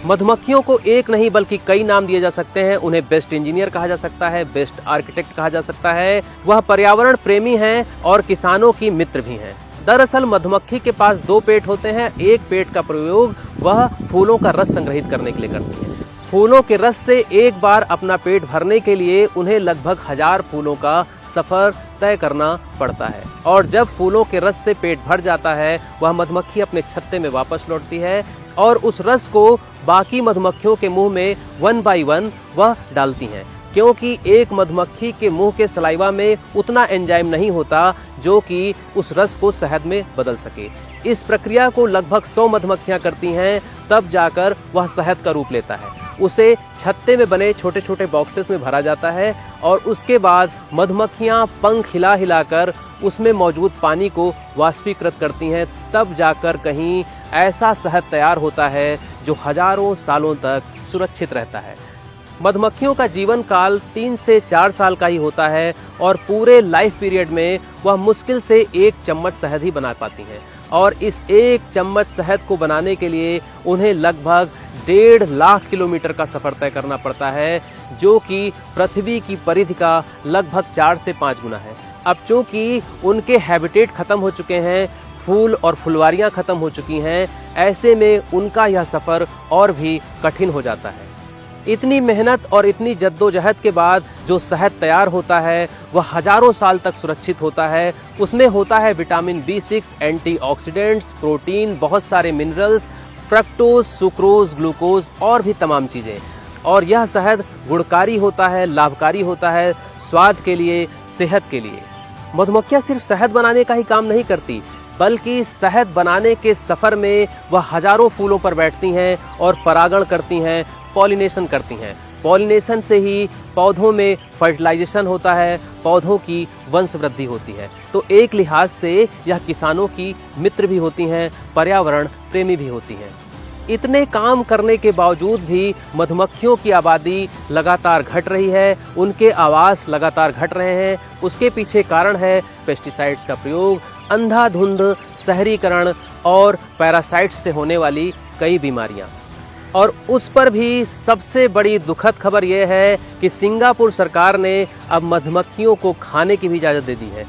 मधुमक्खियों को एक नहीं बल्कि कई नाम दिए जा सकते हैं। उन्हें बेस्ट इंजीनियर कहा जा सकता है, बेस्ट आर्किटेक्ट कहा जा सकता है। वह पर्यावरण प्रेमी हैं और किसानों की मित्र भी हैं। दरअसल मधुमक्खी के पास दो पेट होते हैं। एक पेट का प्रयोग वह फूलों का रस संग्रहित करने के लिए करती है। फूलों के रस से एक बार अपना पेट भरने के लिए उन्हें लगभग 1000 फूलों का सफर तय करना पड़ता है। और जब फूलों के रस से पेट भर जाता है, वह मधुमक्खी अपने छत्ते में वापस लौटती है और उस रस को बाकी मधुमक्खियों के मुंह में 1 बाय 1 वह डालती हैं, क्योंकि एक मधुमक्खी के मुंह के सलाइवा में उतना एंजाइम नहीं होता जो कि उस रस को शहद में बदल सके। इस प्रक्रिया को लगभग 100 मधुमक्खियां करती हैं, तब जाकर वह शहद का रूप लेता है। उसे छत्ते में बने छोटे छोटे बॉक्सेस में भरा जाता है और उसके बाद मधुमक्खियां पंख हिला हिलाकर उसमें मौजूद पानी को वाष्पीकृत करती हैं। तब जाकर कहीं ऐसा शहद तैयार होता है जो हजारों सालों तक सुरक्षित रहता है। मधुमक्खियों का जीवन काल 3 से 4 साल का ही होता है और पूरे लाइफ पीरियड में वह मुश्किल से 1 चम्मच शहद ही बना पाती हैं। और इस 1 चम्मच शहद को बनाने के लिए उन्हें लगभग 1.5 लाख किलोमीटर का सफर तय करना पड़ता है, जो कि पृथ्वी की परिधि का लगभग 4 से 5 गुना है। अब चूंकि उनके हैबिटेट खत्म हो चुके हैं, फूल और फुलवारियां खत्म हो चुकी हैं, ऐसे में उनका यह सफर और भी कठिन हो जाता है। इतनी मेहनत और इतनी जद्दोजहद के बाद जो शहद तैयार होता है वह हजारों साल तक सुरक्षित होता है। उसमें होता है विटामिन B6, एंटीऑक्सीडेंट्स, प्रोटीन, बहुत सारे मिनरल्स, फ्रक्टोज, सुक्रोज, ग्लूकोज और भी तमाम चीजें। और यह शहद गुणकारी होता है, लाभकारी होता है, स्वाद के लिए, सेहत के लिए। मधुमक्खियां सिर्फ शहद बनाने का ही काम नहीं करती, बल्कि शहद बनाने के सफर में वह हजारों फूलों पर बैठती हैं और परागण करती हैं, पॉलिनेशन करती हैं। पॉलिनेशन से ही पौधों में फर्टिलाइजेशन होता है, पौधों की वंश वृद्धि होती है। तो एक लिहाज से यह किसानों की मित्र भी होती हैं, पर्यावरण प्रेमी भी होती हैं। इतने काम करने के बावजूद भी मधुमक्खियों की आबादी लगातार घट रही है, उनके आवास लगातार घट रहे हैं। उसके पीछे कारण है पेस्टिसाइड्स का प्रयोग, अंधाधुंध शहरीकरण और पैरासाइट्स से होने वाली कई बीमारियां। और उस पर भी सबसे बड़ी दुखद खबर यह है कि सिंगापुर सरकार ने अब मधुमक्खियों को खाने की भी इजाजत दे दी है।